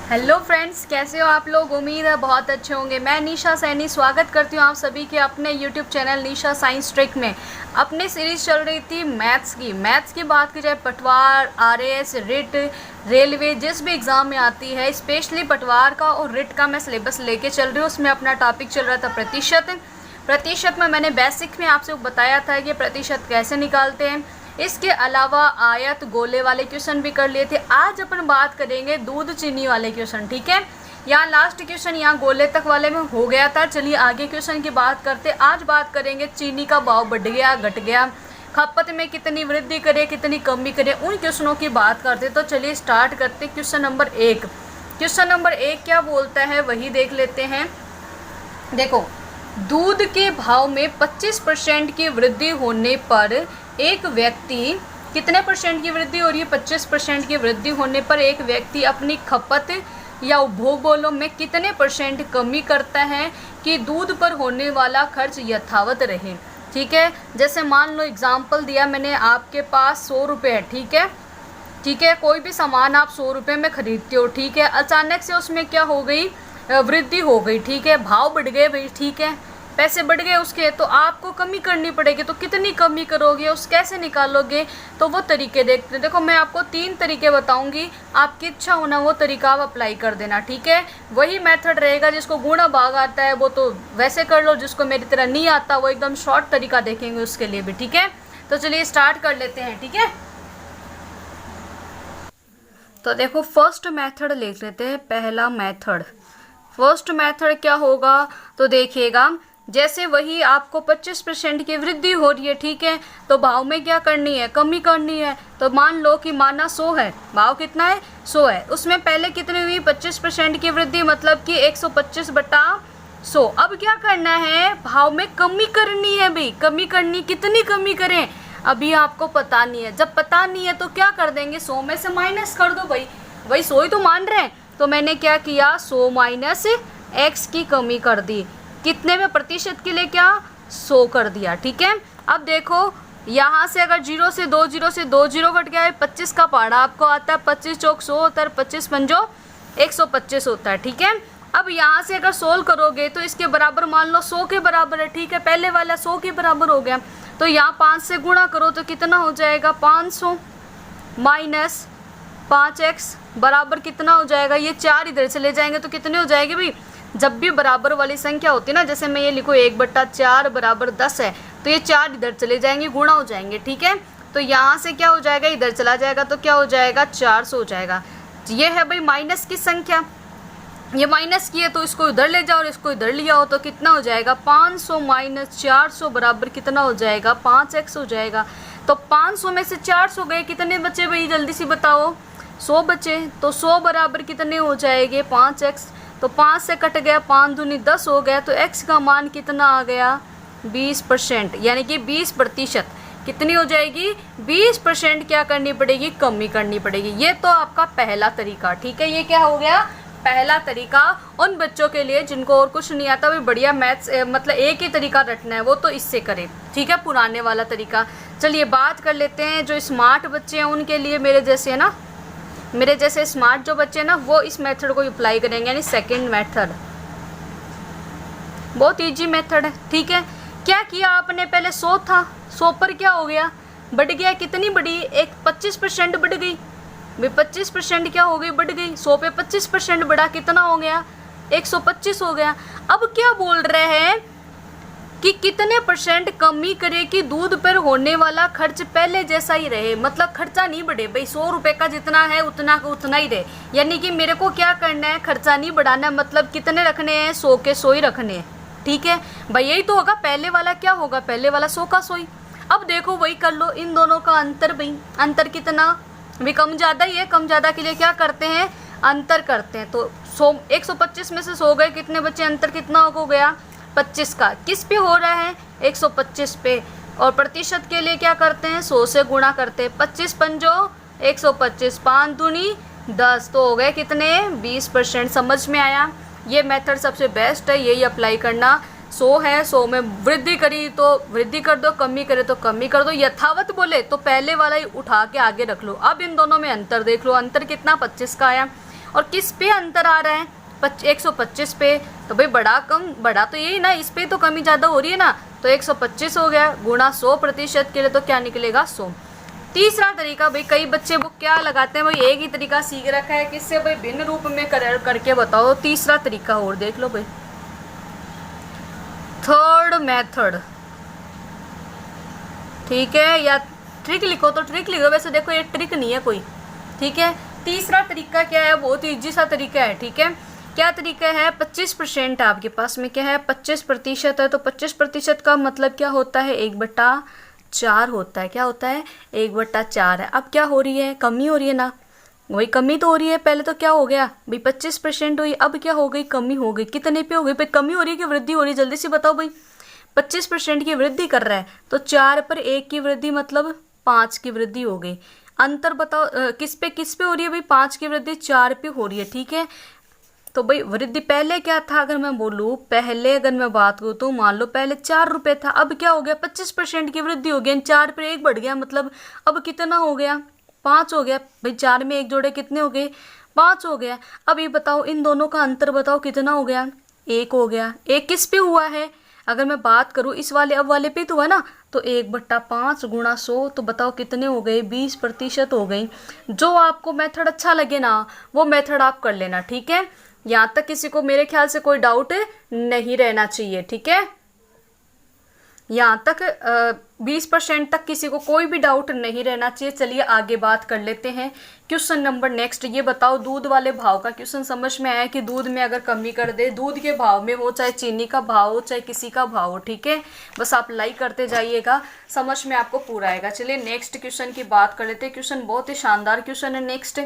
Hello friends, कैसे हो आप लोग। उम्मीद है बहुत अच्छे होंगे। मैं निशा सैनी स्वागत करती हूँ आप सभी के अपने यूट्यूब चैनल निशा साइंस ट्रिक में। अपनी सीरीज़ चल रही थी मैथ्स की बात की जाए, पटवार, आरएएस, रिट, रेलवे जिस भी एग्ज़ाम में आती है, स्पेशली पटवार का और रिट का मैं सिलेबस लेके चल रही हूँ। उसमें अपना टॉपिक चल रहा था प्रतिशत में मैंने बेसिक में आपसे बताया था कि प्रतिशत कैसे निकालते हैं। इसके अलावा आयत, गोले वाले क्वेश्चन भी कर लिए थे। आज अपन बात करेंगे दूध चीनी वाले क्वेश्चन, ठीक है। यहाँ लास्ट क्वेश्चन यहाँ गोले तक वाले में हो गया था। चलिए आगे क्वेश्चन की बात करते। आज बात करेंगे चीनी का भाव बढ़ गया, घट गया, खपत में कितनी वृद्धि करे, कितनी कमी करे, उन क्वेश्चनों की बात करते। तो चलिए स्टार्ट करते। क्वेश्चन नंबर 1 क्या बोलता है वही देख लेते हैं। देखो, दूध के भाव में 25% की वृद्धि होने पर एक व्यक्ति, कितने परसेंट की वृद्धि हो रही है? 25% की वृद्धि होने पर एक व्यक्ति अपनी खपत या उपभोग में कितने परसेंट कमी करता है कि दूध पर होने वाला खर्च यथावत रहे। ठीक है, जैसे मान लो एग्जाम्पल दिया मैंने, आपके पास 100 रुपये है, ठीक है। कोई भी सामान आप 100 रुपये में खरीदते हो, ठीक है। अचानक से उसमें क्या हो गई, वृद्धि हो गई, ठीक है, भाव बढ़ गए भाई, ठीक है, पैसे बढ़ गए उसके, तो आपको कमी करनी पड़ेगी। तो कितनी कमी करोगे, उस कैसे निकालोगे, तो वो तरीके देखते हैं। देखो, मैं आपको 3 तरीके बताऊंगी, आपकी इच्छा होना वो तरीका आप अप्लाई कर देना, ठीक है। वही मेथड रहेगा। जिसको गुणा भाग आता है वो तो वैसे कर लो, जिसको मेरी तरह नहीं आता वो एकदम शॉर्ट तरीका देखेंगे उसके लिए भी, ठीक है। तो चलिए स्टार्ट कर लेते हैं, ठीक है। तो देखो, फर्स्ट मेथड लिख लेते हैं। पहला मेथड, फर्स्ट मेथड क्या होगा, तो देखिएगा, जैसे वही आपको 25% की वृद्धि हो रही है, ठीक है, तो भाव में क्या करनी है, कमी करनी है। तो मान लो कि माना 100 है, भाव कितना है, 100 है, उसमें पहले कितनी हुई, 25% की वृद्धि, मतलब कि 125/100। अब क्या करना है, भाव में कमी करनी है भाई, कमी करनी, कितनी कमी करें अभी आपको पता नहीं है। जब पता नहीं है तो क्या कर देंगे, 100 में से माइनस कर दो भाई, वही 100 ही तो मान रहे हैं। तो मैंने क्या किया, 100 माइनस x की कमी कर दी, कितने में, प्रतिशत के लिए क्या, 100 कर दिया, ठीक है। अब देखो, यहाँ से अगर 0 से 2 0 कट गया है, 25 का पहाड़ा आपको आता है, 25 चौक 100 होता है, 25 पंजो 125 होता है, ठीक है। अब यहाँ से अगर सोल्व करोगे तो इसके बराबर मान लो 100 के बराबर है, ठीक है, पहले वाला 100 के बराबर हो गया। तो यहाँ 5 से गुणा करो तो कितना हो जाएगा, 500 माइनस 5x बराबर कितना हो जाएगा, ये 4 इधर से ले जाएंगे तो कितने हो जाएंगे भाई। जब भी बराबर वाली संख्या होती है ना, जैसे मैं ये लिखूँ 1/4 बराबर 10 है, तो ये 4 इधर चले जाएंगे, गुणा हो जाएंगे, ठीक है। तो यहाँ से क्या हो जाएगा, इधर चला जाएगा तो क्या हो जाएगा, 400 हो जाएगा। ये है भाई माइनस की संख्या, ये माइनस की है तो इसको इधर ले जाओ और इसको इधर लिया हो तो कितना हो जाएगा, 500 माइनस 400 बराबर कितना हो जाएगा, 5x हो जाएगा। तो 500 में से 400 गए, कितने बचे भाई, जल्दी से बताओ, 100 बचे। तो 100 बराबर कितने हो जाएंगे, 5x। तो 5 से कट गया, 5 दूनी 10 हो गया, तो x का मान कितना आ गया, 20%, यानी कि 20%। कितनी हो जाएगी, 20% क्या करनी पड़ेगी, कमी करनी पड़ेगी। ये तो आपका पहला तरीका, ठीक है। ये क्या हो गया, पहला तरीका। उन बच्चों के लिए जिनको और कुछ नहीं आता, भी बढ़िया मैथ्स, मतलब एक ही तरीका रटना है, वो तो इससे करें, ठीक है, पुराने वाला तरीका। चलिए बात कर लेते हैं जो स्मार्ट बच्चे हैं उनके लिए, मेरे जैसे है ना, मेरे जैसे स्मार्ट जो बच्चे हैं ना, वो इस मेथड को अप्लाई करेंगे, यानी सेकंड मेथड। बहुत इजी मेथड है, ठीक है। क्या किया आपने, पहले 100 था, 100 पर क्या हो गया, बढ़ गया, कितनी बढ़ी, एक 25% बढ़ गई भाई, 25% क्या हो गई, बढ़ गई। 100 पे 25% बढ़ा, कितना हो गया, 125 हो गया। अब क्या बोल रहे हैं कि कितने परसेंट कमी करे कि दूध पर होने वाला खर्च पहले जैसा ही रहे, मतलब खर्चा नहीं बढ़े भाई, 100 रुपये का जितना है उतना का उतना ही रहे। यानी कि मेरे को क्या करना है, खर्चा नहीं बढ़ाना, मतलब कितने रखने हैं, 100 के 100 ही रखने हैं, ठीक है भाई। यही तो होगा, पहले वाला क्या होगा, पहले वाला 100 का 100 ही। अब देखो वही कर लो, इन दोनों का अंतर भाई, अंतर कितना भी, कम ज़्यादा ही है, कम ज़्यादा के लिए क्या करते हैं, अंतर करते हैं। तो 125 में से 100 गए, कितने बच्चे, अंतर कितना हो गया, 25 का। किस पे हो रहा है, 125 पे। और प्रतिशत के लिए क्या करते हैं, 100 से गुणा करते हैं, 25 पंजो 125, 5 दूनी 10, तो हो गए कितने, 20%। समझ में आया, ये मेथड सबसे बेस्ट है, यही अप्लाई करना। 100 है, 100 में वृद्धि करी तो वृद्धि कर दो, कमी करे तो कमी कर दो, यथावत बोले तो पहले वाला ही उठा के आगे रख लो। अब इन दोनों में अंतर देख लो, अंतर कितना, 25 का आया। और किस पे अंतर आ रहा है? 125 पे। तो भाई बड़ा कम, बड़ा तो यही ना, इस पे तो कमी ज़्यादा हो रही है ना, तो 125 हो गया गुणा 100% के लिए, तो क्या निकलेगा 100। तीसरा तरीका भाई, कई बच्चे वो क्या लगाते हैं भाई, एक ही तरीका सीख रखा है, किससे भाई भिन्न रूप में करके बताओ। तीसरा तरीका और देख लो भाई, थर्ड मेथड, ठीक है, या ट्रिक लिखो तो ट्रिक लिखो, वैसे देखो ये ट्रिक नहीं है कोई, ठीक है। तीसरा तरीका क्या है, बहुत ही इजी सा तरीका है, ठीक है। क्या तरीका है, 25% आपके पास में क्या है, 25% है, तो 25% का मतलब क्या होता है, 1/4 होता है। क्या होता है, 1/4 है। अब क्या हो रही है, कमी हो रही है ना, वही कमी तो हो रही है। पहले तो क्या हो गया भाई, 25% हुई, अब क्या हो गई, कमी हो गई। कितने पे हो गई भाई, कमी हो रही है कि वृद्धि हो रही है, जल्दी से बताओ भाई। 25% की वृद्धि कर रहा है, तो 4 पर 1 की वृद्धि मतलब 5 की वृद्धि हो गई। अंतर बताओ किस पे हो रही है भाई, 5 की वृद्धि 4 पे हो रही है, ठीक है। तो भाई वृद्धि पहले क्या था, अगर मैं बोलूँ पहले, अगर मैं बात करूँ तो मान लो पहले 4 रुपये था, अब क्या हो गया, 25% की वृद्धि हो गई, 4 पर 1 बढ़ गया, मतलब अब कितना हो गया, 5 हो गया भाई। 4 में 1 जोड़े कितने हो गए, 5 हो गया। अब ये बताओ इन दोनों का अंतर बताओ कितना हो गया, 1 हो गया। 1 किस पे हुआ है, अगर मैं बात करूँ इस वाले अब वाले पे तो हुआ ना, तो 1/5 गुणा 100, तो बताओ कितने हो गए, 20% हो गई। जो आपको मेथड अच्छा लगे ना, वो मेथड आप कर लेना, ठीक है। यहाँ तक किसी को मेरे ख्याल से कोई डाउट नहीं रहना चाहिए, ठीक है। यहाँ तक 20% तक किसी को कोई भी डाउट नहीं रहना चाहिए। चलिए आगे बात कर लेते हैं। क्वेश्चन नंबर नेक्स्ट, ये बताओ दूध वाले भाव का क्वेश्चन समझ में आया कि दूध में अगर कमी कर दे, दूध के भाव में हो, चाहे चीनी का भाव हो, चाहे किसी का भाव हो, ठीक है। बस आप लाइक करते जाइएगा, समझ में आपको पूरा आएगा। चलिए नेक्स्ट क्वेश्चन की बात कर लेते हैं। क्वेश्चन बहुत ही शानदार क्वेश्चन है। नेक्स्ट,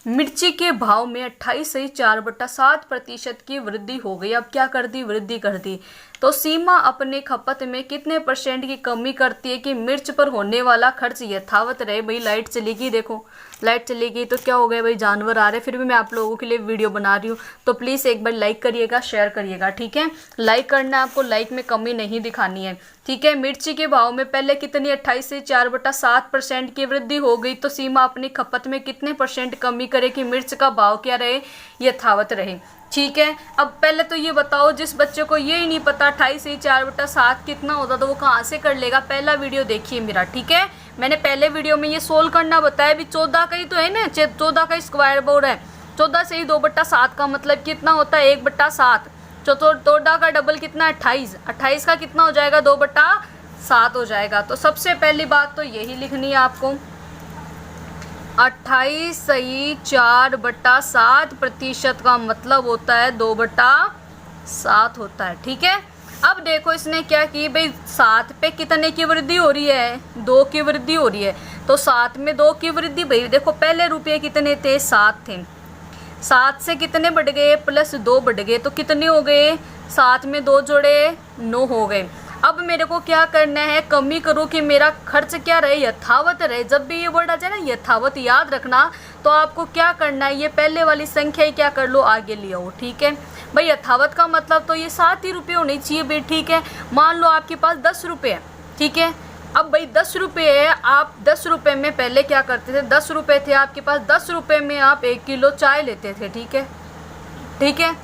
मिर्ची के भाव में 28.4% की वृद्धि हो गई। अब क्या कर दी, वृद्धि कर दी, तो सीमा अपने खपत में कितने % की कमी करती है कि मिर्च पर होने वाला खर्च यथावत रहे। भाई लाइट चली गई, देखो लाइट चली गई तो क्या हो गया भाई, जानवर आ रहे, फिर भी मैं आप लोगों के लिए वीडियो बना रही हूँ, तो प्लीज़ एक बार लाइक करिएगा, शेयर करिएगा, ठीक है। लाइक करना, आपको लाइक में कमी नहीं दिखानी है, ठीक है। मिर्ची के भाव में पहले कितनी 28 से 4/7% की वृद्धि हो गई, तो सीमा अपनी खपत में कितने % कमी करे कि मिर्च का भाव क्या रहे, यथावत रहे, ठीक है। अब पहले तो ये बताओ, जिस बच्चे को ये ही नहीं पता 28 से 4/7 कितना होता, तो वो कहाँ से कर लेगा। पहला वीडियो देखिए मेरा, ठीक है। मैंने पहले वीडियो में ये सोल्व करना बताया भी, 14 का ही तो है ना, 14 का स्क्वायर बोर्ड है, 14 से ही 2/7 का मतलब कितना होता है, 1/7। 14 का डबल कितना, 28, 28 का कितना हो जाएगा, 2/7 हो जाएगा। तो सबसे पहली बात तो यही लिखनी है आपको, 28 सही 4/7% का मतलब होता है 2/7 होता है, ठीक है। अब देखो इसने क्या की भाई, 7 पे कितने की वृद्धि हो रही है, 2 की वृद्धि हो रही है, तो 7 में 2 की वृद्धि, भाई देखो पहले रुपये कितने थे, 7 थे, 7 से कितने बढ़ गए, +2 बढ़ गए, तो कितने हो गए, 7 में 2 जोड़े 9 हो गए। अब मेरे को क्या करना है, कमी करो कि मेरा खर्च क्या रहे, यथावत रहे। जब भी ये वर्ड आ जाए ना यथावत, याद रखना, तो आपको क्या करना है, ये पहले वाली संख्या ही क्या कर लो, आगे ले आओ, ठीक है। भाई यथावत का मतलब तो ये 7 ही रुपये होने चाहिए भाई, ठीक है। मान लो आपके पास 10 रुपये है, ठीक है। अब भाई 10 रुपये है, आप 10 रुपये में पहले क्या करते थे, 10 रुपये थे आपके पास, 10 रुपये में आप 1 किलो चाय लेते थे, ठीक है, ठीक है।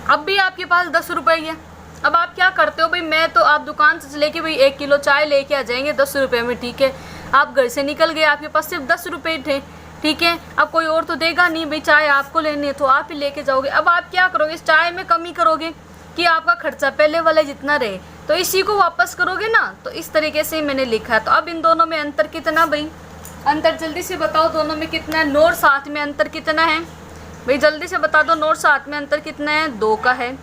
अब भी आपके पास 10 रुपये है, अब आप क्या करते हो भाई, मैं तो आप दुकान से लेके भाई 1 किलो चाय लेके आ जाएंगे 10 रुपये में, ठीक है। आप घर से निकल गए, आपके पास सिर्फ 10 रुपये थे, ठीक है। अब कोई और तो देगा नहीं भाई, चाय आपको लेनी है तो आप ही लेके जाओगे। अब आप क्या करोगे, इस चाय में कमी करोगे कि आपका खर्चा पहले वाला जितना रहे, तो इसी को वापस करोगे ना। तो इस तरीके से मैंने लिखा है। तो अब इन दोनों में अंतर कितना भाई, अंतर जल्दी से बताओ, दोनों में कितना है, 9 और 7 में अंतर कितना है भाई, जल्दी से बता दो, 9 और 7 में अंतर कितना है, 2 का है।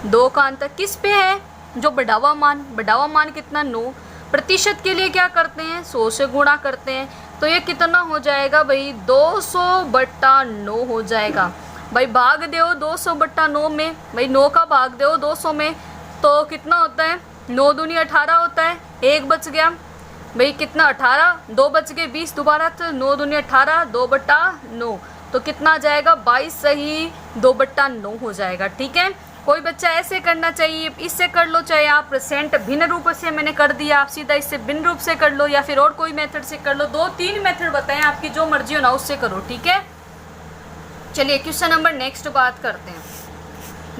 2 का अंतर किस पे है, जो बढ़ावा मान कितना, 9%। के लिए क्या करते हैं, 100 से गुणा करते हैं, तो ये कितना हो जाएगा भाई, 200/9 हो जाएगा। भाई भाग दो 200/9 में, भाई 9 का भाग दो 200 में, तो कितना होता है, 9 दूनी 18 होता है, 1 बच गया भाई, कितना 18, 2 बच गए 20 दोबारा, तो 9 दूनी 18, 2/9, तो कितना आ जाएगा 22 सही 2/9 हो जाएगा, ठीक है। कोई बच्चा ऐसे करना चाहिए, इससे कर लो, चाहे आप परसेंट भिन्न रूप से मैंने कर दिया, आप सीधा इससे भिन्न रूप से कर लो, या फिर और कोई मेथड से कर लो। 2-3 मेथड बताएं, आपकी जो मर्जी हो ना उससे करो, ठीक है। चलिए क्वेश्चन नंबर नेक्स्ट बात करते हैं।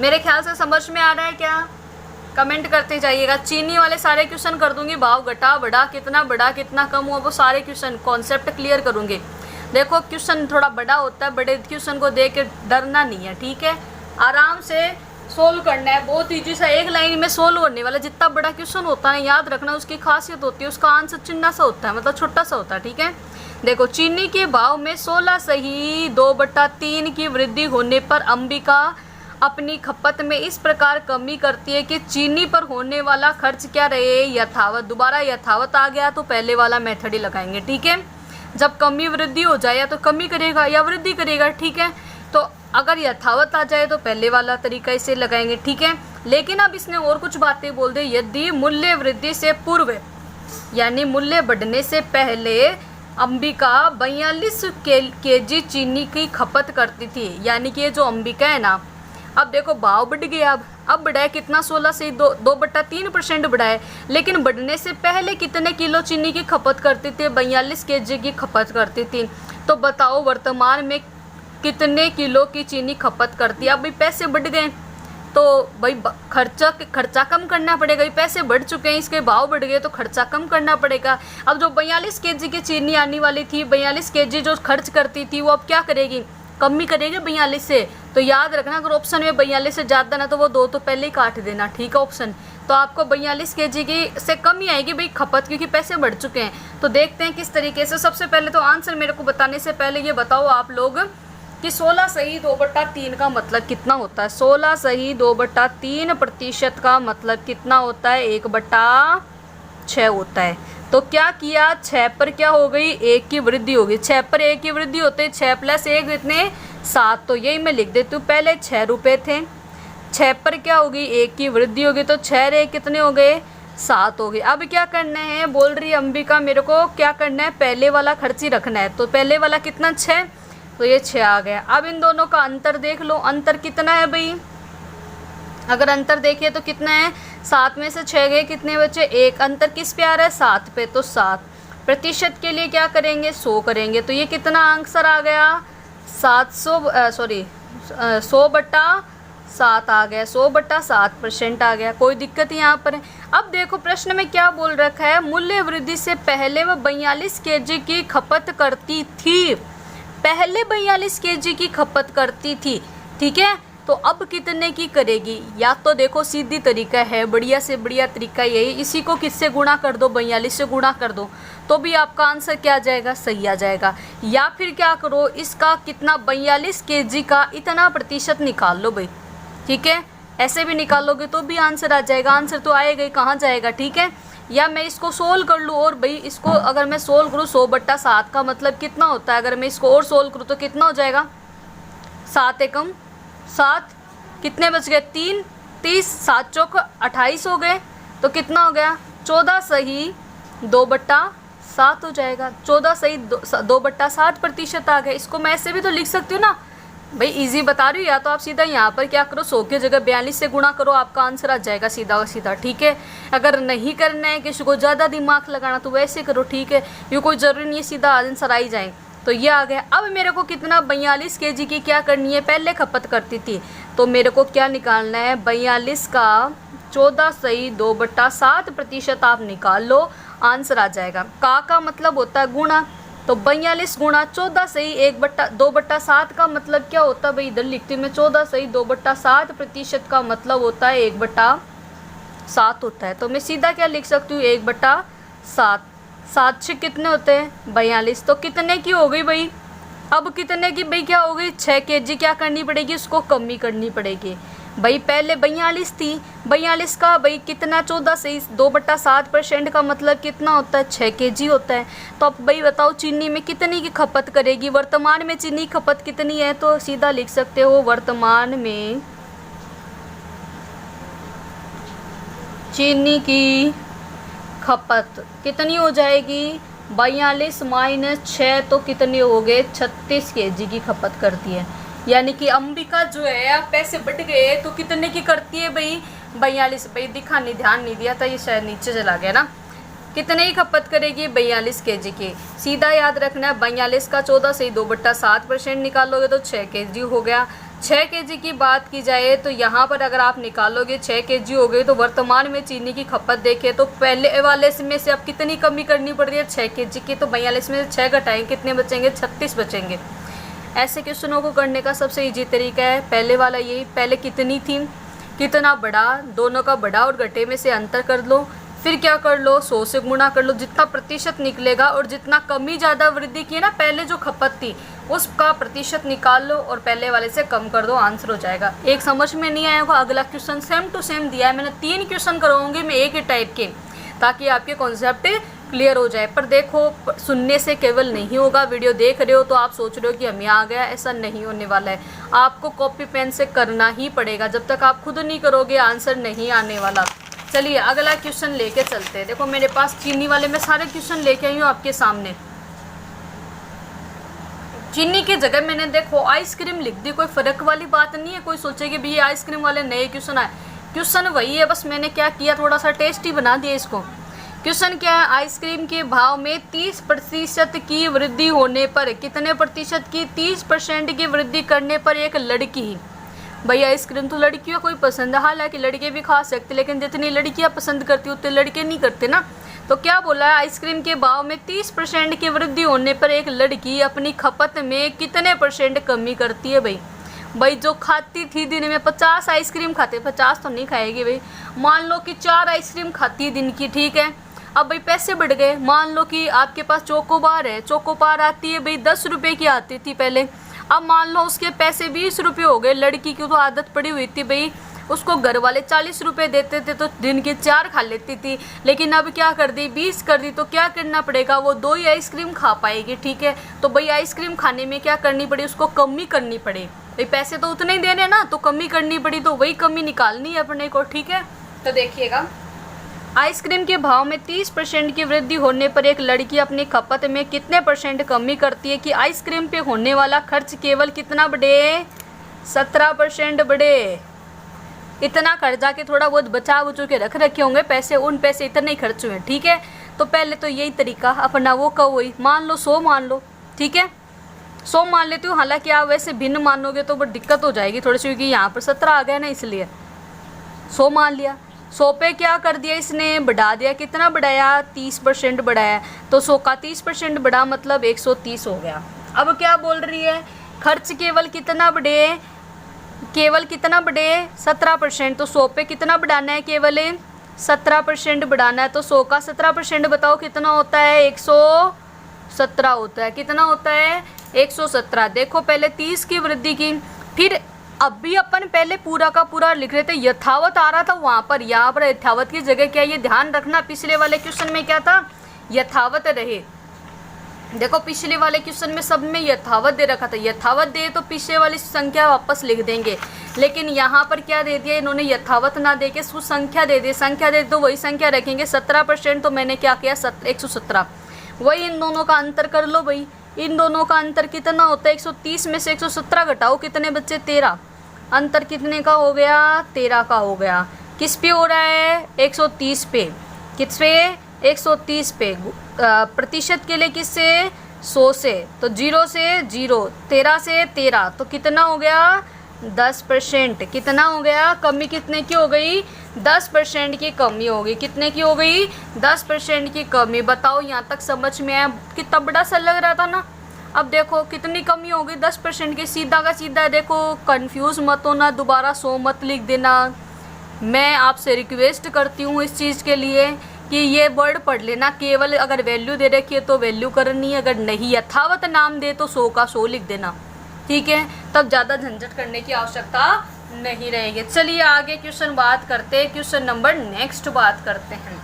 मेरे ख्याल से समझ में आ रहा है क्या? कमेंट करते जाइएगा। चीनी वाले सारे क्वेश्चन कर दूंगी, भाव घटा बढ़ा कितना कम हुआ, वो सारे क्वेश्चन कॉन्सेप्ट क्लियर करूंगी। देखो क्वेश्चन थोड़ा बड़ा होता है, बड़े क्वेश्चन को देख के डरना नहीं है, ठीक है। आराम से सोल्व करना है, बहुत ईजी सा, एक लाइन में सोल्व होने वाला। जितना बड़ा क्वेश्चन होता है याद रखना उसकी खासियत होती है, उसका आंसर चिन्ना सा होता है, मतलब छोटा सा होता है, ठीक है। देखो चीनी के भाव में 16 सही 2/3 की वृद्धि होने पर अंबिका अपनी खपत में इस प्रकार कमी करती है कि चीनी पर होने वाला खर्च क्या रहे, यथावत। दोबारा यथावत आ गया तो पहले वाला मेथड ही लगाएंगे, ठीक है। जब कमी वृद्धि हो जाए या तो कमी करेगा या वृद्धि करेगा, ठीक है। तो अगर यथावत आ जाए तो पहले वाला तरीका इसे लगाएंगे, ठीक है। लेकिन अब इसने और कुछ बातें बोल दी। यदि मूल्य वृद्धि से पूर्व यानी मूल्य बढ़ने से पहले अंबिका 42 kg चीनी की खपत करती थी, यानी कि ये जो अंबिका है ना, अब देखो भाव बढ़ गया, अब बढ़ा है कितना, 16 से 2/3% बढ़ा है। लेकिन बढ़ने से पहले कितने किलो चीनी की खपत करती थी? 42 kg की खपत करती थी। तो बताओ वर्तमान में कितने किलो की चीनी खपत करती है? अब भाई पैसे बढ़ गए तो भाई खर्चा कम करना पड़ेगा। पैसे बढ़ चुके हैं, इसके भाव बढ़ गए तो खर्चा कम करना पड़ेगा। अब जो 42 kg की चीनी आने वाली थी, 42 kg जो खर्च करती थी, वो अब क्या करेगी? कम ही करेगी 42 से। तो याद रखना अगर ऑप्शन में 42 से ज़्यादा ना तो वो 2 तो पहले ही काट देना, ठीक है। ऑप्शन तो आपको 42 kg की से कम ही आएगी भाई खपत, क्योंकि पैसे बढ़ चुके हैं। तो देखते हैं किस तरीके से। सबसे पहले तो आंसर मेरे को बताने से पहले ये बताओ आप लोग कि 16 सही 2/3 का मतलब कितना होता है? 16 सही 2/3% का मतलब कितना होता है? 1/6 होता है। तो क्या किया, 6 पर क्या हो गई? 1 की वृद्धि होगी। 6 पर 1 की वृद्धि होते 6 + 1 कितने? 7। तो यही मैं लिख देती हूँ, पहले 6 रुपये थे, 6 पर क्या होगी? 1 की वृद्धि होगी, तो 6 रे कितने हो गए? 7 हो गए। अब क्या करना है, बोल रही है अंबिका मेरे को क्या करना है? पहले वाला खर्च ही रखना है। तो पहले वाला कितना? 6, तो ये 6 आ गया। अब इन दोनों का अंतर देख लो, अंतर कितना है भाई? अगर अंतर देखिए तो कितना है? 7 में से 6 गए, कितने बचे? 1। अंतर किस पे आ रहा है? 7 पे। तो 7 प्रतिशत के लिए क्या करेंगे? 100 करेंगे। तो ये कितना आंसर आ गया? 100/7 आ गया, 100/7% आ गया। कोई दिक्कत यहाँ पर है? अब देखो प्रश्न में क्या बोल रखा है, मूल्य वृद्धि से पहले वह 42 kg की खपत करती थी। पहले 42 kg की खपत करती थी, ठीक है। तो अब कितने की करेगी? या तो देखो सीधी तरीका है, बढ़िया से बढ़िया तरीका यही, इसी को किससे गुणा कर दो? 42 से गुणा कर दो, तो भी आपका आंसर क्या आ जाएगा? सही आ जाएगा। या फिर क्या करो, इसका कितना 42 kg का इतना प्रतिशत निकाल लो भाई, ठीक है। ऐसे भी निकालोगे तो भी आंसर आ जाएगा। आंसर तो आएगा ही, कहाँ जाएगा, ठीक है। या मैं इसको सोल्व कर लूँ, और भाई इसको अगर मैं सोल्व करूँ 100/7 का मतलब कितना होता है? अगर मैं इसको और सोल्व करूँ तो कितना हो जाएगा? 7 एकम 7, कितने बच गए? 3, 30, 7 चौक 28 हो गए। तो कितना हो गया? 14 सही 2/7 हो जाएगा। 14 सही 2/7% आ गया। इसको मैं ऐसे भी तो लिख सकती हूँ ना भाई, इजी बता रही हूँ। या तो आप सीधा यहाँ पर क्या करो, 100 की जगह 42 से गुणा करो, आपका आंसर आ जाएगा सीधा और सीधा, ठीक है। अगर नहीं करना है, किसी को ज़्यादा दिमाग लगाना, तो वैसे करो, ठीक है। ये कोई ज़रूरी नहीं है सीधा आंसर आ ही जाए। तो ये आ गया। अब मेरे को कितना 42 kg की क्या करनी है? पहले खपत करती थी, तो मेरे को क्या निकालना है? 42 का 14 सही 2/7% आप निकाल लो, आंसर आ जाएगा। का मतलब होता है गुणा, तो 42 गुणा 14 सही 2/7 का मतलब क्या होता है भाई? इधर लिखती हूँ मैं, 14 सही 2/7% का मतलब होता है 1/7 होता है। तो मैं सीधा क्या लिख सकती हूँ? 1/7। 7 से कितने होते हैं? 42। तो कितने की हो गई भाई? अब कितने की भाई क्या हो गई? 6 kg क्या करनी पड़ेगी? उसको कमी करनी पड़ेगी भाई। पहले 42 थी, 42 का भाई कितना? 14 से 2/7% का मतलब कितना होता है? 6 kg होता है। तो अब भाई बताओ चीनी में कितनी की खपत करेगी? वर्तमान में चीनी खपत कितनी है? तो सीधा लिख सकते हो वर्तमान में चीनी की खपत कितनी हो जाएगी? 42 - 6 तो कितने हो गए? 36 kg की खपत करती है। यानी कि अंबिका जो है पैसे बढ़ गए तो कितने की करती है भाई 42। भाई दिखा नहीं, ध्यान नहीं दिया था, ये शायद नीचे चला गया ना। कितने की खपत करेगी 42 kg की। सीधा याद रखना है 42 का 14 से 2/7% निकालोगे तो 6 kg हो गया। 6 kg की बात की जाए तो यहाँ पर अगर आप निकालोगे 6 kg हो गई, तो वर्तमान में चीनी की खपत देखें तो पहले वाले में से अब कितनी कमी करनी पड़ रही है 6 kg की। तो 42 में से 6 घटाएंगे, कितने बचेंगे 36 बचेंगे। ऐसे क्वेश्चनों को करने का सबसे ईजी तरीका है पहले वाला यही, पहले कितनी थी कितना बड़ा, दोनों का बड़ा और घटे में से अंतर कर लो, फिर क्या कर लो 100 से गुणा कर लो, जितना प्रतिशत निकलेगा और जितना कमी ज़्यादा वृद्धि की ना पहले जो खपत थी उसका प्रतिशत निकाल लो और पहले वाले से कम कर दो, आंसर हो जाएगा। एक समझ में नहीं आया होगा, अगला क्वेश्चन सेम टू सेम दिया है मैंने। 3 क्वेश्चन करवाऊंगी मैं एक ही टाइप के, ताकि आपके कॉन्सेप्ट क्लियर हो जाए। पर देखो सुनने से केवल नहीं होगा, वीडियो देख रहे हो तो आप सोच रहे हो कि हमें आ गया, ऐसा नहीं होने वाला है। आपको कॉपी पेन से करना ही पड़ेगा, जब तक आप खुद नहीं करोगे आंसर नहीं आने वाला। चलिए अगला क्वेश्चन लेके चलते हैं। देखो मेरे पास चीनी वाले में सारे क्वेश्चन लेके आई हूँ आपके सामने। चीनी की जगह मैंने देखो आइसक्रीम लिख दी, कोई फर्क वाली बात नहीं है। कोई सोचे कि भैया आइसक्रीम वाले नए क्वेश्चन आए, क्वेश्चन वही है, बस मैंने क्या किया थोड़ा सा टेस्टी बना दिया इसको। क्वेश्चन क्या है, आइसक्रीम के भाव में 30% की वृद्धि होने पर, कितने प्रतिशत की 30% की वृद्धि करने पर एक लड़की, भाई आइसक्रीम तो लड़कियों को ही पसंद है, हालांकि लड़के भी खा सकते, लेकिन जितनी लड़कियां पसंद करती उतने लड़के नहीं करते ना। तो क्या बोला है, आइसक्रीम के भाव में 30% की वृद्धि होने पर एक लड़की अपनी खपत में कितने % कमी करती है। भाई जो खाती थी दिन में 50 आइसक्रीम खाते, 50 तो नहीं खाएगी भाई, मान लो कि 4 आइसक्रीम खाती है दिन की, ठीक है। अब भाई पैसे बढ़ गए, मान लो कि आपके पास चोकोबार है, चोकोबार आती है भाई 10 रुपये की आती थी पहले, अब मान लो उसके पैसे 20 रुपये हो गए। लड़की की तो आदत पड़ी हुई थी भाई, उसको घर वाले 40 रुपये देते थे तो दिन के 4 खा लेती थी, लेकिन अब क्या कर दी 20 कर दी, तो क्या करना पड़ेगा, वो 2 ही आइसक्रीम खा पाएगी, ठीक है। तो भाई आइसक्रीम खाने में क्या करनी पड़ी, उसको कमी करनी पड़ी। भाई पैसे तो उतने ही देने ना, तो कमी करनी पड़ी, तो वही कमी निकालनी है अपने को, ठीक है। तो देखिएगा आइसक्रीम के भाव में 30% की वृद्धि होने पर एक लड़की अपनी खपत में कितने % कमी करती है कि आइसक्रीम पे होने वाला खर्च केवल कितना बढ़े, 17% बढ़े। इतना कर्जा के थोड़ा बहुत बचा बुचू के रख रखे होंगे पैसे, उन पैसे इतने ही खर्च हुए, ठीक है। तो पहले तो यही तरीका अपना वो का वही, मान लो 100 मान लो, ठीक है 100 मान लेती हूँ। हालांकि आप वैसे भिन्न मानोगे तो बहुत दिक्कत हो जाएगी थोड़ी सी, क्योंकि यहाँ पर 17 आ गया ना, इसलिए 100 मान लिया। 100 पे क्या कर दिया इसने, बढ़ा दिया, कितना बढ़ाया 30% बढ़ाया, तो 100 का 30% बढ़ा मतलब 130 हो गया। अब क्या बोल रही है, खर्च केवल कितना बढ़े, केवल कितना बढ़े 17%, तो 100 पे कितना बढ़ाना है, केवल 17% बढ़ाना है। तो 100 का 17% बताओ कितना होता है, 117 होता है। कितना होता है 117। देखो पहले 30 की वृद्धि की, फिर अभी अपन पहले पूरा का पूरा लिख रहे थे, यथावत आ रहा था वहाँ पर, यहाँ पर यथावत की जगह क्या, ये ध्यान रखना पिछले वाले क्वेश्चन में क्या था, यथावत रहे। देखो पिछले वाले क्वेश्चन में सब में यथावत दे रखा था, यथावत दे तो पिछले वाली संख्या वापस लिख देंगे, लेकिन यहाँ पर क्या दे दिया इन्होंने, यथावत ना दे के संख्या दे दी, संख्या दे तो वही संख्या रखेंगे 17%, तो मैंने क्या किया 117। वही इन दोनों का अंतर कर लो भाई, इन दोनों का अंतर कितना होता है, 130 में से 117 घटाओ, कितने बच्चे 13, अंतर कितने का हो गया 13 का हो गया। किस पे हो रहा है 130 पे, किस पे 130 पे, प्रतिशत के लिए किससे 100 से, तो 0 से 0, 13 से 13, तो कितना हो गया 10%। कितना हो गया, कमी कितने की हो गई 10% की कमी हो गई, कितने की हो गई 10% की कमी। बताओ यहाँ तक समझ में आया, कितना बड़ा सा लग रहा था ना। अब देखो कितनी कमी हो गई 10% की, सीधा का सीधा। देखो कंफ्यूज मत होना, दोबारा 100 मत लिख देना। मैं आपसे रिक्वेस्ट करती हूँ इस चीज़ के लिए कि ये वर्ड पढ़ लेना, केवल अगर वैल्यू दे रखी है तो वैल्यू करनी है, अगर नहीं यथावत नाम दे तो 100 का 100 लिख देना, ठीक है। तब ज़्यादा झंझट करने की आवश्यकता नहीं रहेगी। चलिए आगे क्वेश्चन बात करते हैं, क्वेश्चन नंबर नेक्स्ट बात करते हैं।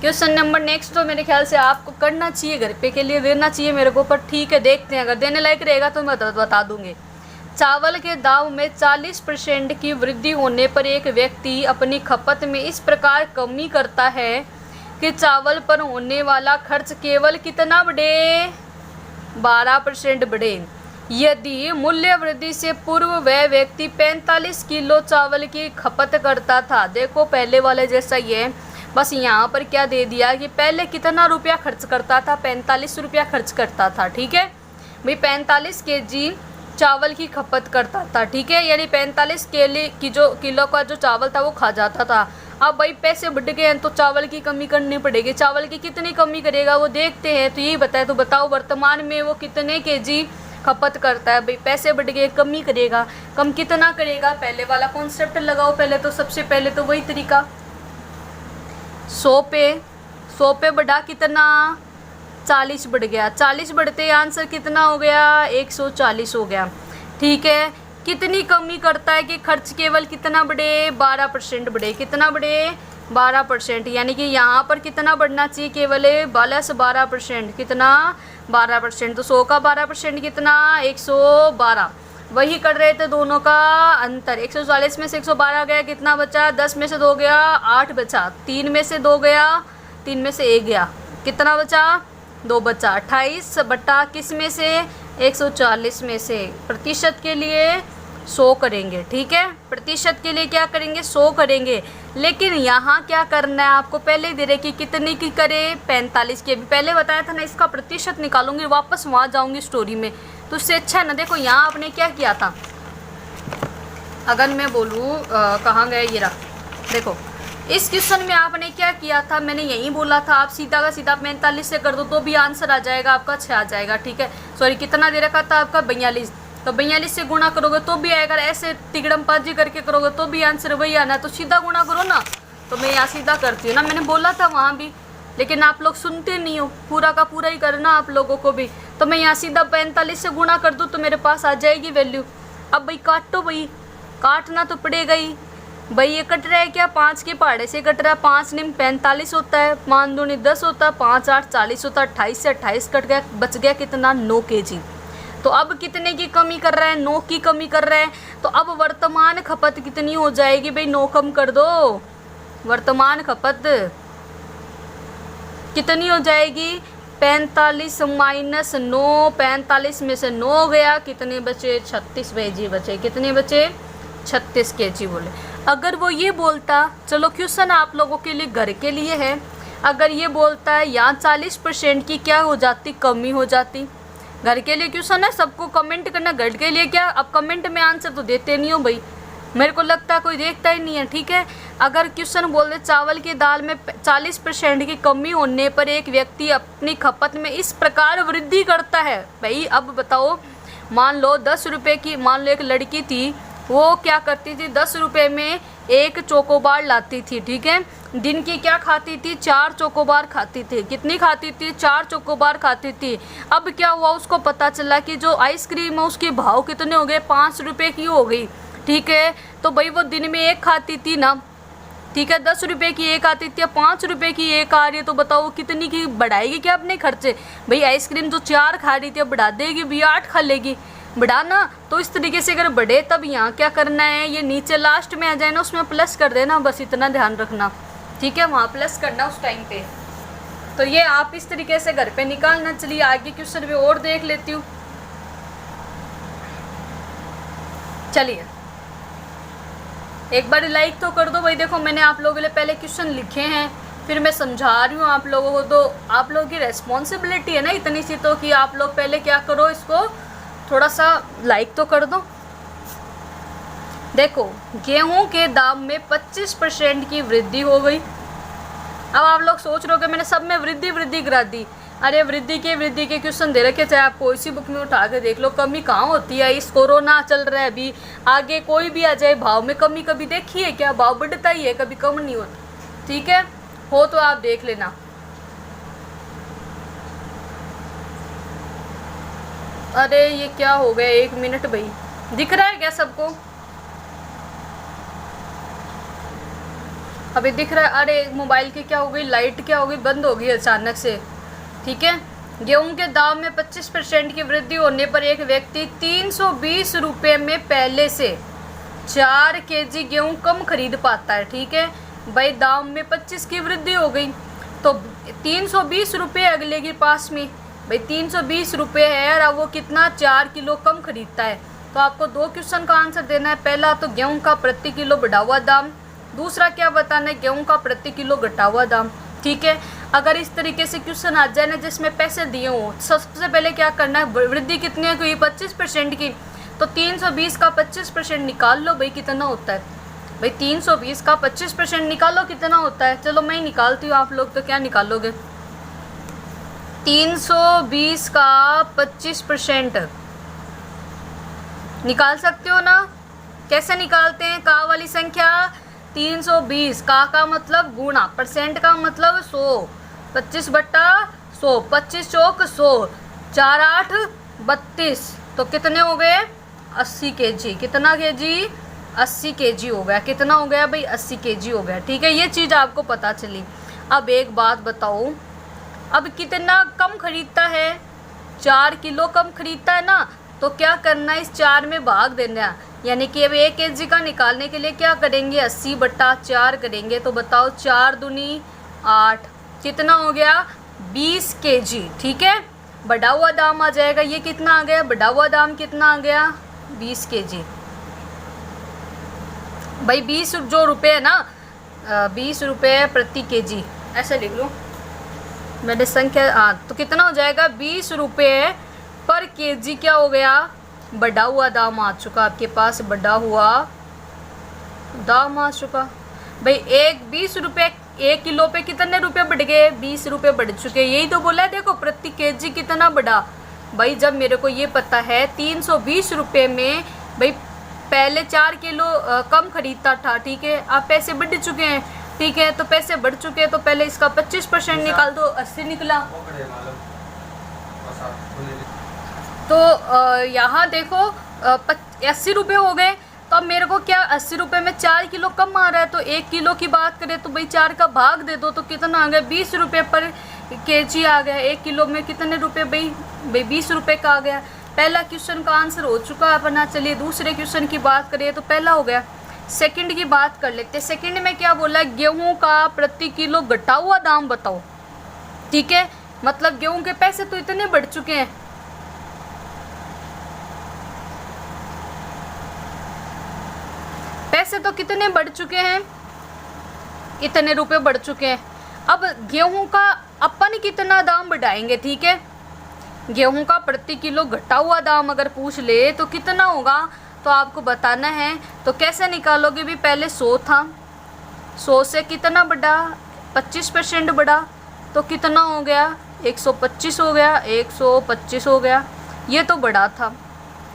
क्वेश्चन नंबर नेक्स्ट तो मेरे ख्याल से आपको करना चाहिए, घर पे के लिए देना चाहिए मेरे को, पर ठीक है देखते हैं, अगर देने लायक रहेगा तो मैं बता दूंगी। चावल के दाम में 40% की वृद्धि होने पर एक व्यक्ति अपनी खपत में इस प्रकार कमी करता है कि चावल पर होने वाला खर्च केवल कितना बढ़े, 12% बढ़े। यदि मूल्य वृद्धि से पूर्व वह व्यक्ति 45 किलो चावल की खपत करता था। देखो पहले वाले जैसा ही है, बस यहाँ पर क्या दे दिया कि पहले कितना रुपया खर्च करता था, 45 रुपया खर्च करता था। ठीक है भाई, 45 केजी चावल की खपत करता था। ठीक है, यानी 45 किलो का जो चावल था वो खा जाता था। अब भाई पैसे बढ़ गए हैं तो चावल की कमी करनी पड़ेगी। चावल की कितनी कमी करेगा वो देखते हैं। तो यही बताए, तो बताओ वर्तमान में वो कितने केजी खपत करता है। भाई पैसे बढ़ गए, कमी करेगा, कम कितना करेगा, पहले वाला कॉन्सेप्ट लगाओ। पहले तो सबसे पहले तो वही तरीका, 100 पे बढ़ा कितना, 40 बढ़ गया। 40 बढ़ते आंसर कितना हो गया, 140 हो गया। ठीक है, कितनी कमी करता है कि खर्च केवल कितना बढ़े, 12% बढ़े। कितना बढ़े, 12%। यानी कि यहाँ पर कितना बढ़ना चाहिए, केवल 12%। कितना, 12%। तो 100 का 12% कितना, 112। वही कर रहे थे दोनों का अंतर। 140 में से 112 गया, कितना बचा, 10 में से 2 गया, 8 बचा। 3 में से 2 गया, 3 में से 1 गया, कितना बचा, 2 बचा। 28 बटा किस में से, 140 में से। प्रतिशत के लिए 100 करेंगे। ठीक है, प्रतिशत के लिए क्या करेंगे, 100 करेंगे। लेकिन यहाँ क्या करना है आपको, पहले दे रहे कि कितने की करे, 45 की। अभी पहले बताया था ना, इसका प्रतिशत निकालूंगी, वापस वहाँ जाऊँगी स्टोरी में, तो उससे अच्छा है ना। देखो यहाँ आपने क्या किया था, अगर मैं बोलूँ कहाँ गया ये रहा, देखो इस क्वेश्चन में आपने क्या किया था, मैंने यही बोला था आप सीधा का सीधा 45 से कर दो तो भी आंसर आ जाएगा आपका, 6 आ जाएगा। ठीक है, सॉरी कितना दे रखा था आपका, 42। तो 42 से गुणा करोगे तो भी आएगा, ऐसे तिगड़मबाजी करके करोगे तो भी आंसर वही आना है। तो सीधा गुणा करो ना, तो मैं यहाँ सीधा करती हूँ ना, मैंने बोला था वहाँ भी, लेकिन आप लोग सुनते नहीं हो। पूरा का पूरा ही करना आप लोगों को भी। तो मैं यहाँ सीधा 45 से गुणा कर दूँ तो मेरे पास आ जाएगी वैल्यू। अब भाई काटो, भाई काटना तो पड़ेगा ही। भाई ये कट रहा है क्या, 5 के पहाड़े से कट रहा है। 5 निम 45 होता है, 5 दूनी 10 होता है, 5 8 40 होता है। 28 से 28 कट गया, बच गया कितना, 9 केजी। तो अब कितने की कमी कर रहा है, 9 की कमी कर रहा है। तो अब वर्तमान खपत कितनी हो जाएगी भाई, 9 कम कर दो। वर्तमान खपत कितनी हो जाएगी, 45 माइनस 9, 45 में से 9 गया, कितने बचे, 36 केजी बचे। कितने बचे, 36 केजी बोले। अगर वो ये बोलता, चलो क्वेश्चन आप लोगों के लिए घर के लिए है, अगर ये बोलता है यहाँ 40% की क्या हो जाती, कमी हो जाती। घर के लिए क्वेश्चन है, सबको कमेंट करना घर के लिए क्या। अब कमेंट में आंसर तो देते नहीं हो भाई, मेरे को लगता है कोई देखता ही नहीं है। ठीक है, अगर क्वेश्चन बोल दे चावल की दाल में 40% की कमी होने पर एक व्यक्ति अपनी खपत में इस प्रकार वृद्धि करता है। भाई अब बताओ, मान लो 10 रुपये की, मान लो एक लड़की थी, वो क्या करती थी, 10 रुपये में एक चोकोबार लाती थी। ठीक है, दिन की क्या खाती थी, 4 चोकोबार खाती थी। कितनी खाती थी, 4 चोकोबार खाती थी। अब क्या हुआ, उसको पता चला कि जो आइसक्रीम है उसके भाव कितने हो गए, 5 रुपये की हो गई। ठीक है, तो भाई वो दिन में एक खाती थी ना। ठीक है, 10 रुपये की एक आती थी, 5 रुपये की एक आ रही है, तो बताओ कितनी की बढ़ाएगी क्या अपने खर्चे। भाई आइसक्रीम जो 4 खा रही थी अब बढ़ा देगी भैया, 8 खा लेगी, बढ़ाना। तो इस तरीके से अगर बढ़े तब यहाँ क्या करना है, ये नीचे लास्ट में आ जाए ना, उसमें प्लस कर देना, बस इतना ध्यान रखना। ठीक है, वहाँ प्लस करना उस टाइम पे। तो ये आप इस तरीके से घर पे निकालना। चलिए आगे क्वेश्चन भी और देख लेती हूँ। चलिए एक बार लाइक तो कर दो भाई। देखो मैंने आप लोगों के लिए पहले क्वेश्चन लिखे हैं, फिर मैं समझा रही हूँ आप लोगों को, तो आप लोगों की रेस्पॉन्सिबिलिटी है ना इतनी सी, तो कि आप लोग पहले क्या करो, इसको थोड़ा सा लाइक तो कर दो। देखो गेहूं के दाम में 25% की वृद्धि हो गई। अब आप लोग सोच रहे हो कि मैंने सब में वृद्धि करा दी। अरे वृद्धि के क्वेश्चन दे रखे, चाहे आप कोई सी बुक में उठा के देख लो, कमी कहाँ होती है। इस कोरोना चल रहा है अभी, आगे कोई भी आ जाए, भाव में कमी कभी देखी है क्या, भाव बढ़ता ही है, कभी कम नहीं होता। ठीक है, हो तो आप देख लेना। अरे ये क्या हो गया, 1 मिनट भाई, दिख रहा है क्या सबको, अभी दिख रहा है। अरे मोबाइल की क्या हो गई, लाइट क्या हो गई, बंद हो गई अचानक से। ठीक है, गेहूं के दाम में 25% की वृद्धि होने पर एक व्यक्ति 320 रुपये में पहले से 4 केजी गेहूं कम खरीद पाता है। ठीक है भाई, दाम में 25 की वृद्धि हो गई तो 320 रुपये अगले के पास में, भाई 320 रुपये है और अब वो कितना 4 किलो कम खरीदता है। तो आपको 2 क्वेश्चन का आंसर देना है। पहला तो गेहूं का प्रति किलो बढ़ा हुआ दाम, दूसरा क्या बताना है, गेहूं का प्रति किलो घटा हुआ दाम। ठीक है, अगर इस तरीके से क्वेश्चन आ जाए ना जिसमें पैसे दिए हो, सबसे पहले क्या करना है, वृद्धि कितनी है, कोई 25% की, तो 320 का 25% निकाल लो भाई, कितना होता है भाई 320 का 25% निकालो, कितना होता है। चलो मैं ही निकालती हूँ, आप लोग तो क्या निकालोगे। 320 का 25% निकाल सकते हो ना। कैसे निकालते हैं, का वाली संख्या 320, का मतलब गुणा, परसेंट का मतलब 100, 25/100, 25 चौक 100, 4 8 32, तो कितने हो गए 80 kg। कितना kg 80 kg हो गया। कितना हो गया भाई 80 kg हो गया। ठीक है, ये चीज़ आपको पता चली। अब एक बात बताओ, अब कितना कम खरीदता है, 4 किलो कम खरीदता है ना, तो क्या करना है, इस 4 में भाग देना है। यानी कि अब 1 kg का निकालने के लिए क्या करेंगे, 80/4 करेंगे। तो बताओ 4 दूनी 8, कितना हो गया 20 kg। ठीक है, बढ़ा हुआ दाम आ जाएगा। ये कितना आ गया, बढ़ा हुआ दाम कितना आ गया 20 kg। भाई 20 जो रुपये है ना, 20 रुपये प्रति kg, ऐसे लिख लो मैंने संख्या। हाँ, तो कितना हो जाएगा 20 रुपये पर kg। क्या हो गया, बढ़ा हुआ दाम आ चुका आपके पास, बढ़ा हुआ दाम आ चुका। भाई 20 रुपये 1 किलो पे कितने रुपए बढ़ गए, 20 रुपये बढ़ चुके। यही तो बोला है, देखो प्रति kg कितना बढ़ा। भाई जब मेरे को ये पता है 320 रुपये में, भाई पहले 4 किलो कम खरीदता था, ठीक है, अब पैसे बढ़ चुके हैं। ठीक है, तो पैसे बढ़ चुके हैं तो पहले इसका 25% निकाल दो, 80 निकला। तो यहाँ देखो 80 रुपये हो गए। तो अब मेरे को क्या 80 रुपये में 4 किलो कम आ रहा है, तो 1 किलो की बात करें तो भाई 4 का भाग दे दो, तो कितना आ गया 20 रुपये पर kg आ गया। 1 किलो में कितने रुपये, भाई 20 रुपये का आ गया। पहला क्वेश्चन का आंसर हो चुका है अपना। चलिए दूसरे क्वेश्चन की बात करें तो पहला हो गया। सेकंड की बात कर लेते हैं। सेकंड में क्या बोला, गेहूं का प्रति किलो घटा हुआ दाम बताओ। ठीक है, मतलब गेहूं के पैसे तो इतने बढ़ चुके हैं, पैसे तो कितने बढ़ चुके हैं, इतने रुपए बढ़ चुके हैं। अब गेहूं का अपन कितना दाम बढ़ाएंगे। ठीक है, गेहूं का प्रति किलो घटा हुआ दाम अगर पूछ ले तो कितना होगा, तो आपको बताना है। तो कैसे निकालोगे भी, पहले 100 था, 100 से कितना बढ़ा 25% बढ़ा, तो कितना हो गया 125 हो गया, 125 हो गया। ये तो बढ़ा था।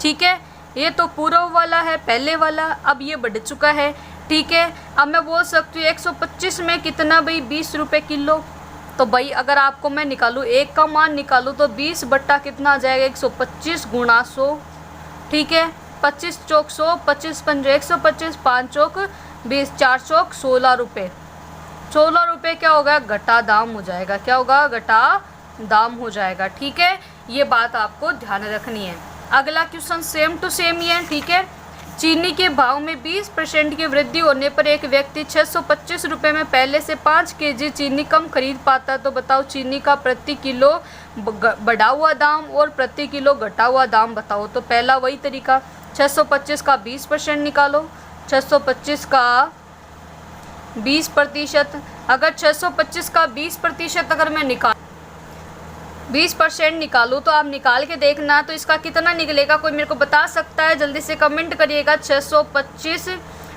ठीक है, ये तो पूर्व वाला है, पहले वाला, अब ये बढ़ चुका है। ठीक है, अब मैं बोल सकती हूँ 125 में कितना भाई 20 रुपये किलो। तो भाई अगर आपको मैं निकालूँ, एक का मान निकालूँ तो 20 बट्टा कितना आ जाएगा 125 गुणा 100। ठीक है, 25 चौक 100, 25 पंजे 125, 5 चौक 20, 4 चौक 16 रुपये। 16 रुपये क्या होगा, घटा दाम हो जाएगा। क्या होगा, घटा दाम हो जाएगा। ठीक है, ये बात आपको ध्यान रखनी है। अगला क्वेश्चन सेम टू सेम ही है। ठीक है, चीनी के भाव में 20% की वृद्धि होने पर एक व्यक्ति 625 रुपये में पहले से 5 kg चीनी कम खरीद पाता है। तो बताओ चीनी का प्रति किलो बढ़ा हुआ दाम और प्रति किलो घटा हुआ दाम बताओ। तो पहला वही तरीका, 625 का 20% निकालो। 625 का 20%, अगर 625 का 20% अगर मैं 20% निकालूँ तो आप निकाल के देखना, तो इसका कितना निकलेगा, कोई मेरे को बता सकता है, जल्दी से कमेंट करिएगा। 625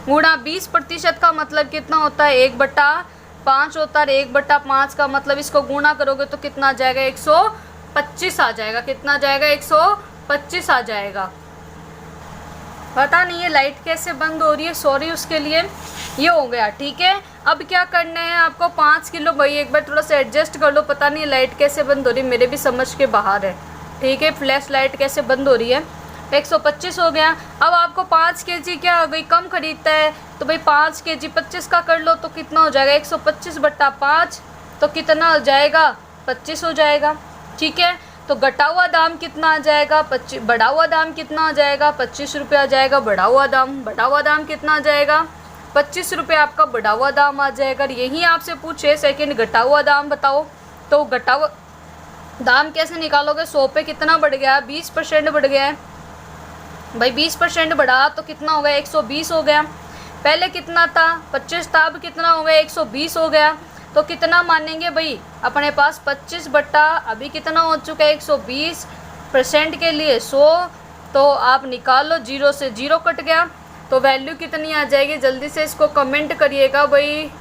गुणा 20% का मतलब कितना होता है, 1/5 होता है। 1/5 का मतलब इसको गुणा करोगे तो कितना आ जाएगा, 125 आ जाएगा। कितना आ जाएगा, 125 आ जाएगा। पता नहीं है लाइट कैसे बंद हो रही है, सॉरी उसके लिए। ये हो गया। ठीक है, अब क्या करना है आपको, 5 किलो, भाई एक बार थोड़ा सा एडजस्ट कर लो, पता नहीं लाइट कैसे बंद हो रही है, मेरे भी समझ के बाहर है। ठीक है, फ्लैश लाइट कैसे बंद हो रही है। 125 हो गया। अब आपको 5 kg क्या हो गई कम खरीदता है, तो भाई 5 kg 25 का कर लो तो कितना हो जाएगा, 125/5, तो कितना हो जाएगा 25 हो जाएगा। ठीक है, तो घटा हुआ दाम कितना आ जाएगा, 25, बढ़ा हुआ दाम कितना आ जाएगा, 25 रुपये आ जाएगा। बढ़ा हुआ दाम कितना आ जाएगा, 25 रुपये आपका बढ़ा हुआ दाम आ जाएगा। यही आपसे पूछे सेकंड घटा हुआ दाम बताओ, तो घटा हुआ दाम कैसे निकालोगे? 100 पे कितना बढ़ गया? 20% बढ़ गया है भाई। 20% बढ़ा तो कितना हो गया? 120 हो गया। पहले कितना था? 25 था, अब कितना हो गया? 120 हो गया। तो कितना मानेंगे भाई? अपने पास 25 बट्टा अभी कितना हो चुका है? 120% के लिए 100। तो आप निकाल लो, 0 से 0 कट गया तो वैल्यू कितनी आ जाएगी? जल्दी से इसको कमेंट करिएगा भाई।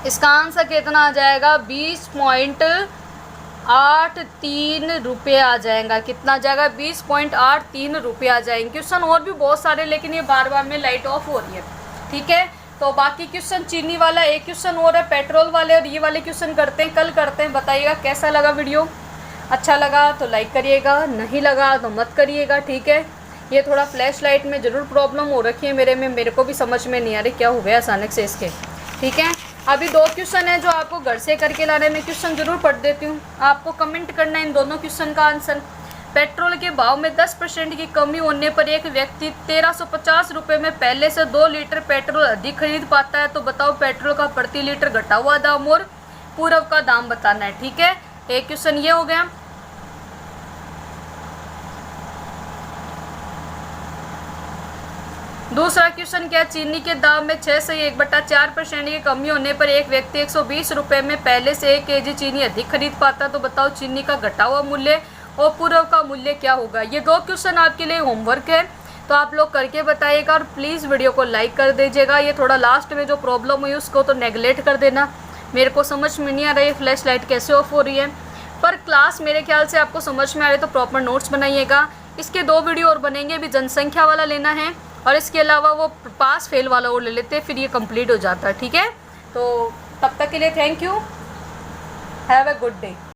इसका आंसर कितना आ जाएगा? 20.83 रुपये आ जाएगा। कितना आ जाएगा? 20.83 रुपये आ जाएंगे। क्वेश्चन और भी बहुत सारे, लेकिन ये बार बार में लाइट ऑफ हो रही है, ठीक है। तो बाकी क्वेश्चन चीनी वाला एक क्वेश्चन और है, पेट्रोल वाले और ये वाले क्वेश्चन करते हैं, कल करते हैं। बताइएगा कैसा लगा वीडियो? अच्छा लगा तो लाइक करिएगा, नहीं लगा तो मत करिएगा, ठीक है। ये थोड़ा फ्लैश लाइट में ज़रूर प्रॉब्लम हो रखी है मेरे को भी समझ में नहीं आ रही क्या हो गया अचानक से इसके, ठीक है। अभी 2 क्वेश्चन है जो आपको घर से करके लाने में, क्वेश्चन जरूर पढ़ देती हूँ, आपको कमेंट करना है इन दोनों क्वेश्चन का आंसर। पेट्रोल के भाव में 10% की कमी होने पर एक व्यक्ति 1350 रुपये में पहले से 2 लीटर पेट्रोल अधिक खरीद पाता है। तो बताओ पेट्रोल का प्रति लीटर घटा हुआ दाम और पूर्व का दाम बताना है, ठीक है। एक क्वेश्चन ये हो गया। दूसरा क्वेश्चन क्या? चीनी के दाम में 6 से 1/4% की कमी होने पर एक व्यक्ति 120 रुपये में पहले से 1 kg चीनी अधिक खरीद पाता। तो बताओ चीनी का घटा हुआ मूल्य और पूर्व का मूल्य क्या होगा? ये 2 क्वेश्चन आपके लिए होमवर्क है, तो आप लोग करके बताइएगा और प्लीज़ वीडियो को लाइक कर दीजिएगा। ये थोड़ा लास्ट में जो प्रॉब्लम हुई उसको तो नेगलेक्ट कर देना, मेरे को समझ में नहीं आ रही है फ्लैश लाइट कैसे ऑफ हो रही है। पर क्लास मेरे ख्याल से आपको समझ में आ रही है, तो प्रॉपर नोट्स बनाइएगा। इसके 2 वीडियो और बनेंगे, अभी जनसंख्या वाला लेना है और इसके अलावा वो पास फेल वाला और ले लेते हैं, फिर ये कंप्लीट हो जाता है, ठीक है। तो तब तक के लिए thank you, have a good day.